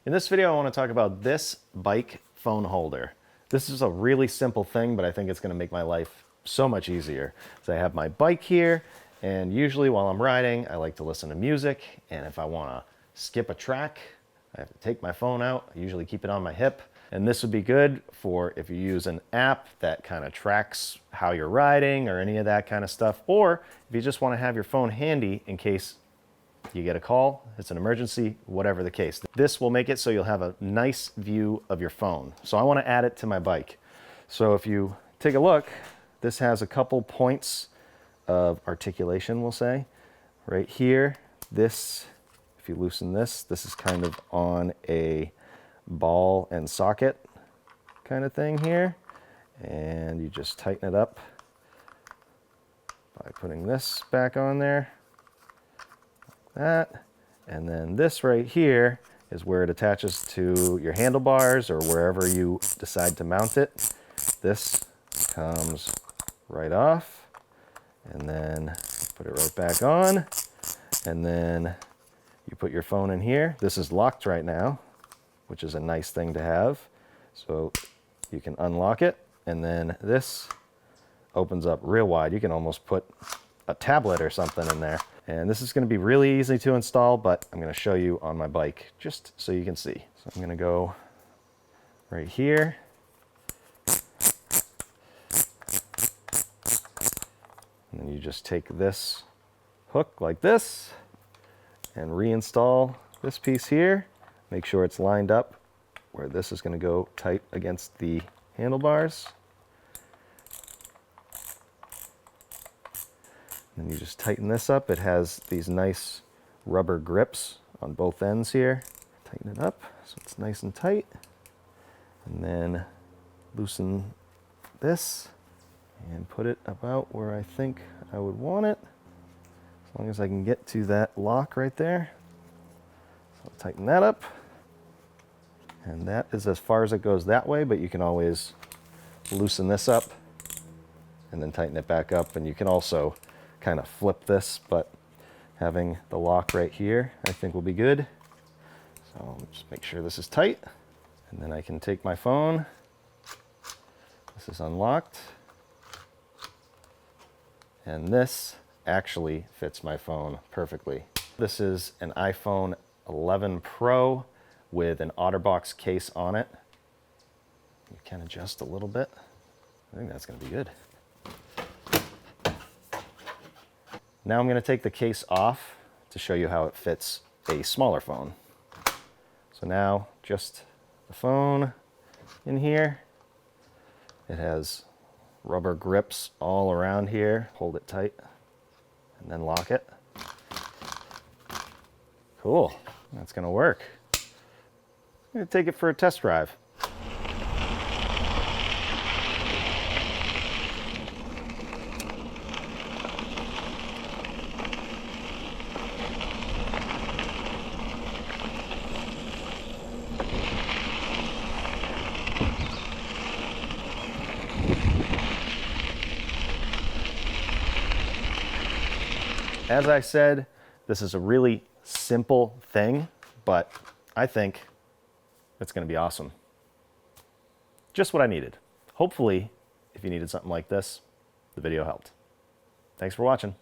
In this video, I want to talk about this bike phone holder. This is a really simple thing, but I think it's going to make my life so much easier. So I have my bike here, and usually while I'm riding, I like to listen to music, and if I want to skip a track, I have to take my phone out. I usually keep it on my hip, and this would be good for if you use an app that kind of tracks how you're riding or any of that kind of stuff, or if you just want to have your phone handy in case you get a call, it's an emergency, whatever the case. This will make it so you'll have a nice view of your phone. So I want to add it to my bike. So if you take a look, this has a couple points of articulation, we'll say. Right here, this, if you loosen this, this is kind of on a ball and socket kind of thing here. And you just tighten it up by putting this back on there. That, and then this right here is where it attaches to your handlebars or wherever you decide to mount it. This comes right off, and then put it right back on, and then you put your phone in here. This is locked right now, which is a nice thing to have. So you can unlock it, and then this opens up real wide. You can almost put a tablet or something in there. And this is going to be really easy to install, but I'm going to show you on my bike just so you can see. So I'm going to go right here. And then you just take this hook like this and reinstall this piece here. Make sure it's lined up where this is going to go tight against the handlebars. And you just tighten this up. It has these nice rubber grips on both ends here. Tighten it up so it's nice and tight. And then loosen this and put it about where I think I would want it. As long as I can get to that lock right there. So I'll tighten that up. And that is as far as it goes that way, but you can always loosen this up and then tighten it back up. And you can also kind of flip this, but having the lock right here I think will be good. So just make sure this is tight, and then I can take my phone. This is unlocked, and this actually fits my phone perfectly. This is an iPhone 11 Pro with an OtterBox case on it. You can adjust a little bit. I think that's going to be good. Now I'm going to take the case off to show you how it fits a smaller phone. So now just the phone in here. It has rubber grips all around here. Hold it tight and then lock it. Cool, that's going to work. I'm going to take it for a test drive. As I said, this is a really simple thing, but I think it's going to be awesome. Just what I needed. Hopefully, if you needed something like this, the video helped. Thanks for watching.